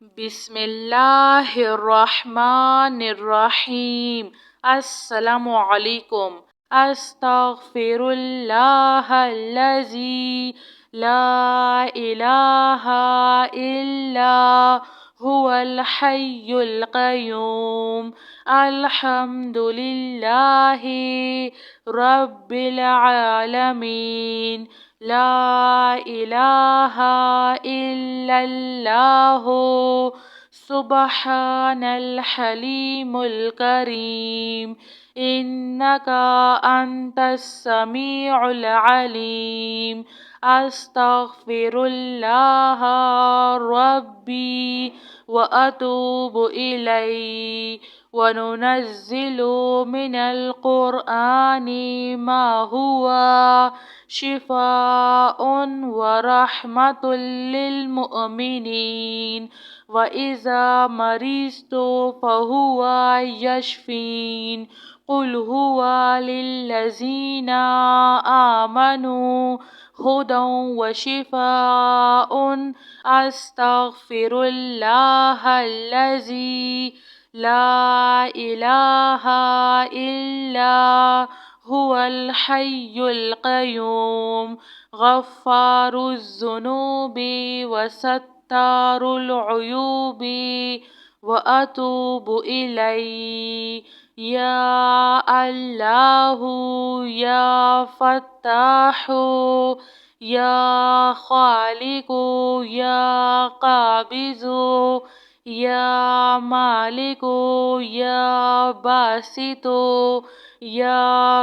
बिस्मिल्लाहिर्रहमानिर्रहीम। अस्सलामु अलैकुम। अस्तगफिरुल्लाहल्लज़ी ला इलाहा इल्ला हुवल हय्युल क़य्यूम। अल्हम्दुलिल्लाहि रब्बिल आलमीन। ला इलाहा इल्लल्लाहु सुब्हानल हलीमुल करीम। इन्नका अंतस समीउल अलीम। अस्तगफिरुल्लाह रब्बी व अतूबु इलैहि। व नुनज़्ज़िलु मिनल क़ुरआनि मा हुवा शिफ़ाउन व रहमतुल लिल मुअमिनीन। व इज़ा मरिज़्तु फ़हुवा यशफ़ीन। क़ुल हुवा लिल्लज़ीना आमनू हुदं व शिफ़ाउन। अस्तगफिरुल्लाहल्लज़ी ला इलाहा इल्ला हुवल हय्युल क़य्यूम। गफ़्फ़ारुज़्ज़ुनूबि व सत्तारुल उयूबि व अतूबु इलैहि। या अल्लाहु या फ़त्ताहु या ख़ालिक़ु या क़ाबिज़ु या मालिकु या बासितु या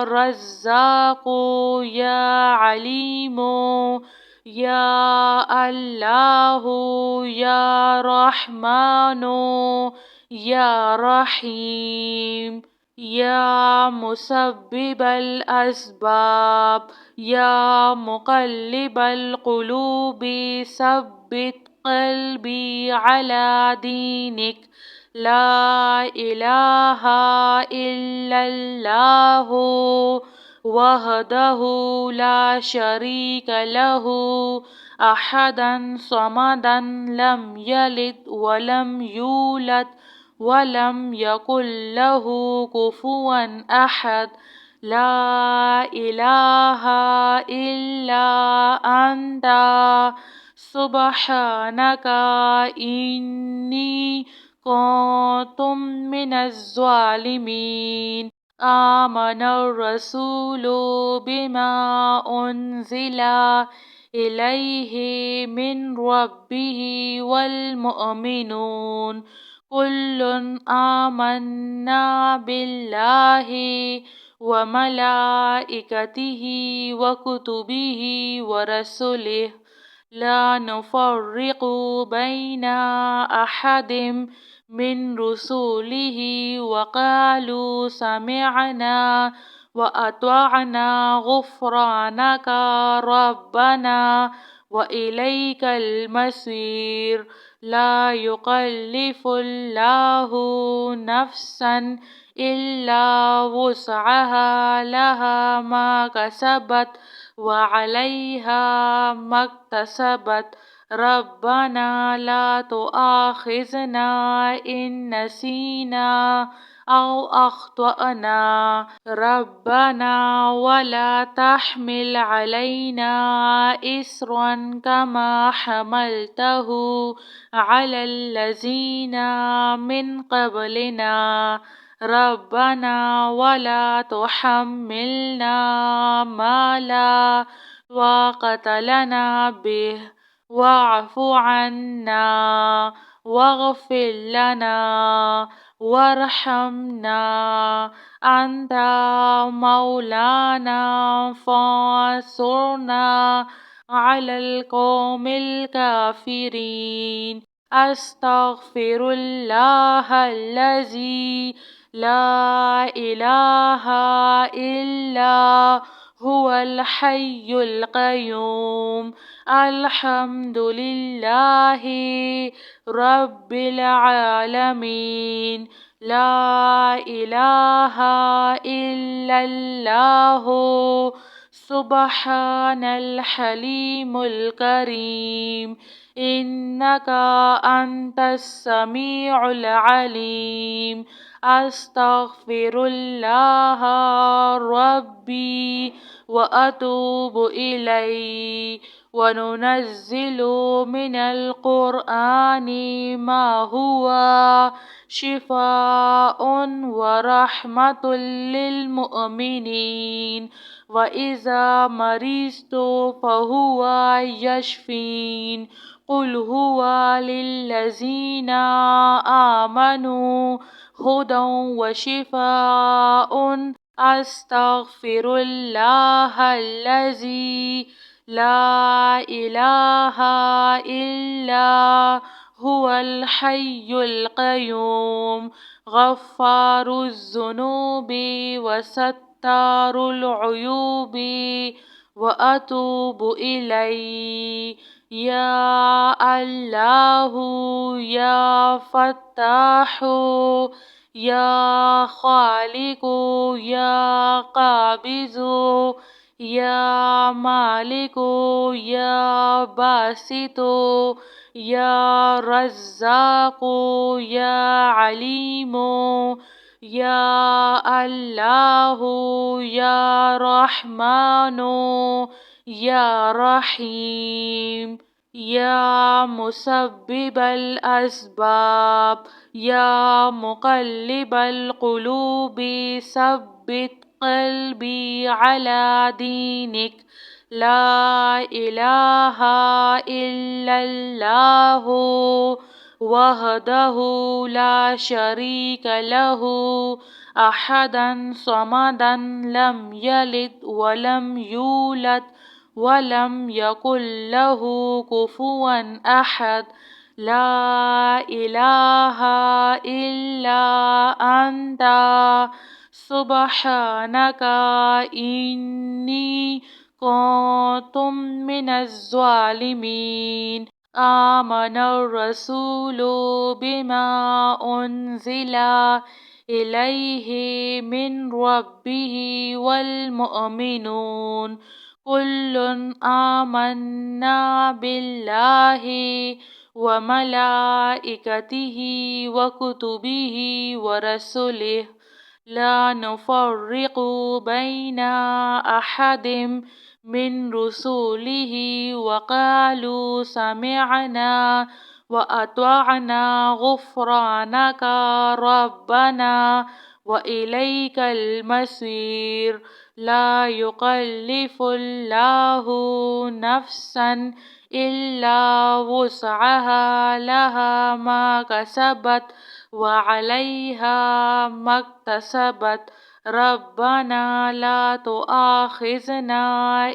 रज़्ज़ाक़ु या अलीमु। या अल्लाहु या रहमानु या रहीम। या मुसब्बिबल अस्बाब या मुक़ल्लिबल क़ुलूबि सब्बित क़ल्बी अला दीनिक। ला इलाहा इल्लल्लाहु वहदहु ला शरीक लहु अहदन समदन लम यलिद वलम यूलद वलम यकुल लहु कुफुवन अहद। ला इलाहा इल्ला अंता सुब्हानका इन्नी कुन्तु मिनज़ ज़ालिमीन। आमनर रसूलु बिमा उन्ज़िला इलैहि मिन रब्बिहि वल मुअमिनून कुल्लुन आमन्ना बिल्लाहि व मलाइकतिहि व कुतुबिहि व रसुलिहि ला नुफ़र्रिक़ु बैना अहदिम मिन रुसुलिहि व क़ालू समिअना व अत्वअना गुफ़्रानका रब्बना व इलैकल मसीर। ला युकल्लिफ़ुल्लाहु नफ़्सन इल्ला वुस्अहा लहा मा कसबत व अलैहा मक्तसबत। रब्बना ला तुआख़िज़ना इन नसीना औ अख़्तअना। रब्बना वला तहमिल अलैना इस्रन कमा हमलतहु अलल लज़ीना मिन क़ब्लिना। रब्बना वला तुहम्मिलना मा ला ताक़त लना बिहि वाअफ़ु अन्ना वग़फ़िर लना वरहमना अंता मौलाना फ़ांसुरना अलल क़ौमिल काफ़िरीन। अस्तगफिरुल्लाहल्लज़ी ला इलाहा इल्ला हुवल हय्युल क़य्यूम। अल्हम्दुलिल्लाहि रब्बिल आलमीन। ला इलाहा इल्लल्लाहु सुब्हानल हलीमुल करीम। إنك أنت السميع العليم. أستغفر الله ربي وأتوب إليه. وننزل من القرآن ما هو شفاء ورحمة للمؤمنين، وإذا مرضت فهو يشفين. قل هو للذين آمنوا هدى وشفاء. أستغفر الله الذي لا إله إلا هو الحي القيوم، غفار الذنوب وستار العيوب، وأتوب إليه. يا الله يا فتاح يا خالق يا قابض يا مالك يا باسط يا رزاق يا عليم. يا الله يا رحمن يا رحيم. يا مسبب الأسباب يا مقلب القلوب ثبت قلبي على دينك. لا إله إلا الله وحده لا شريك له، أحدا صمدا لم يلد ولم يولد ولم يكن له كفوا أحد. لا إله إلا أنت سبحانك إني كنت من الظالمين. آمن الرسول بما أنزل إليه من ربه والمؤمنون كل آمنا بالله وملائكته وكتبه ورسله لا نفرق بين أحد من رسله وقالوا سمعنا وأطعنا غفرانك ربنا وإليك المصير. لا يكلف الله نفسا إلا وسعها، لها ما كسبت وعليها ما اكتسبت. ربنا لا تؤاخذنا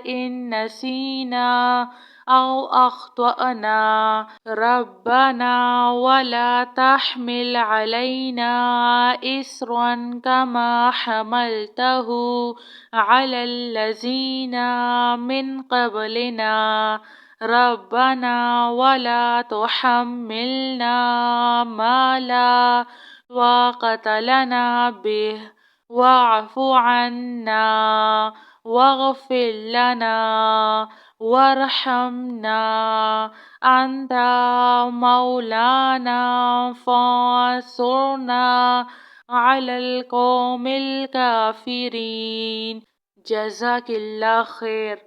إن نسينا أو أخطأنا. ربنا ولا تحمل علينا إصرا كما حملته على الذين من قبلنا. ربنا ولا تحملنا ما لا طاقة لنا به، واعف عنا واغفر لنا وارحمنا. أنت مولانا فانصرنا على القوم الكافرين. جزاك الله خير.